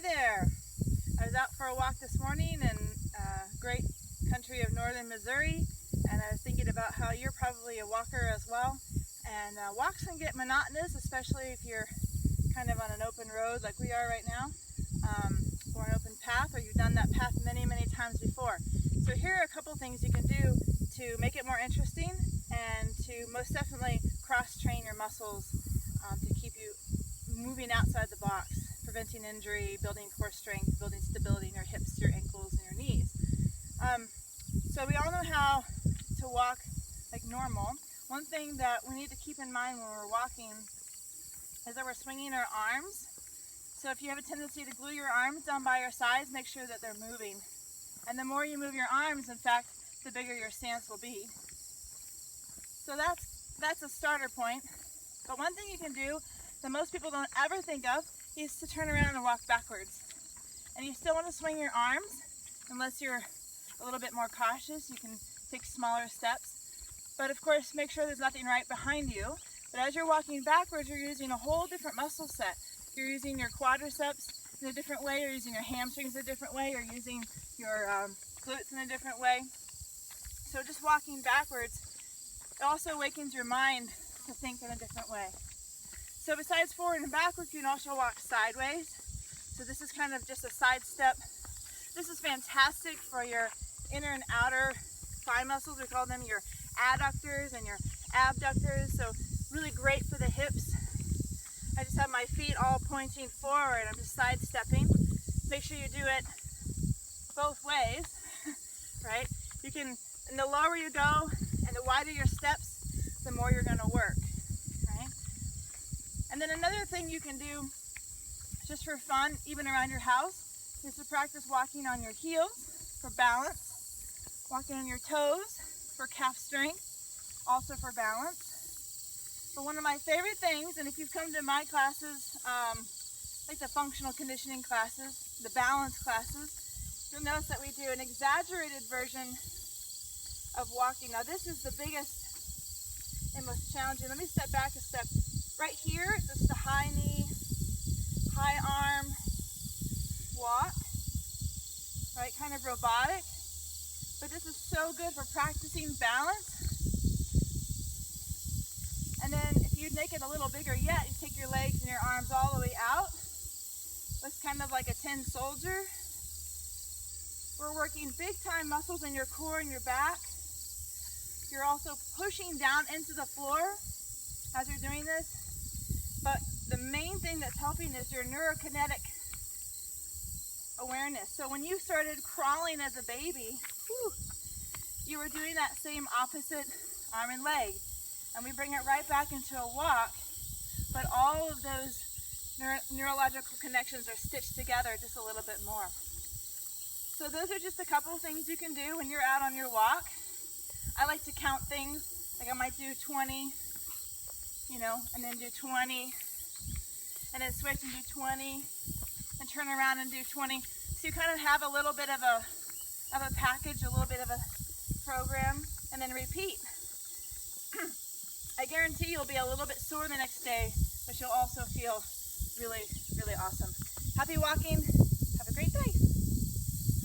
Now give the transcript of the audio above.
there! I was out for a walk this morning in great country of northern Missouri, and I was thinking about how you're probably a walker as well. And walks can get monotonous, especially if you're kind of on an open road like we are right now, or an open path, or you've done that path many, many times before. So here are a couple things you can do to make it more interesting and to most definitely cross-train your muscles to keep you moving outside the box, preventing injury, building core strength, building stability in your hips, your ankles, and your knees. So we all know how to walk like normal. One thing that we need to keep in mind when we're walking is that we're swinging our arms. So if you have a tendency to glue your arms down by your sides, make sure that they're moving. And the more you move your arms, in fact, the bigger your stance will be. So that's a starter point. But one thing you can do that most people don't ever think of is to turn around and walk backwards. And you still want to swing your arms, unless you're a little bit more cautious. You can take smaller steps. But of course, make sure there's nothing right behind you. But as you're walking backwards, you're using a whole different muscle set. You're using your quadriceps in a different way, you're using your hamstrings in a different way, you're using your glutes in a different way. So just walking backwards, it also awakens your mind to think in a different way. So besides forward and backwards, you can also walk sideways. So this is kind of just a side step. This is fantastic for your inner and outer thigh muscles. We call them your adductors and your abductors. So really great for the hips. I just have my feet all pointing forward. I'm just sidestepping. Make sure you do it both ways, right? You can, and the lower you go and the wider your steps, the more you're going to work, right? And then another thing you can do just for fun, even around your house, is to practice walking on your heels for balance, walking on your toes for calf strength, also for balance. But one of my favorite things, and if you've come to my classes, like the functional conditioning classes, the balance classes, you'll notice that we do an exaggerated version of walking. Now this is the biggest and most challenging. Let me step back a step. Right here, it's just a high knee, high arm walk, right? Kind of robotic, but this is so good for practicing balance. And then if you make it a little bigger yet, you take your legs and your arms all the way out. That's kind of like a tin soldier. We're working big time muscles in your core and your back. You're also pushing down into the floor as you're doing this. But the main thing that's helping is your neurokinetic awareness. So when you started crawling as a baby, you were doing that same opposite arm and leg. And we bring it right back into a walk, but all of those neurological connections are stitched together just a little bit more. So those are just a couple of things you can do when you're out on your walk. I like to count things, like I might do 20, and then do 20, and then switch and do 20, and turn around and do 20. So you kind of have a little bit of a package, a little bit of a program, and then repeat. I guarantee you'll be a little bit sore the next day, but you'll also feel really, really awesome. Happy walking. Have a great day.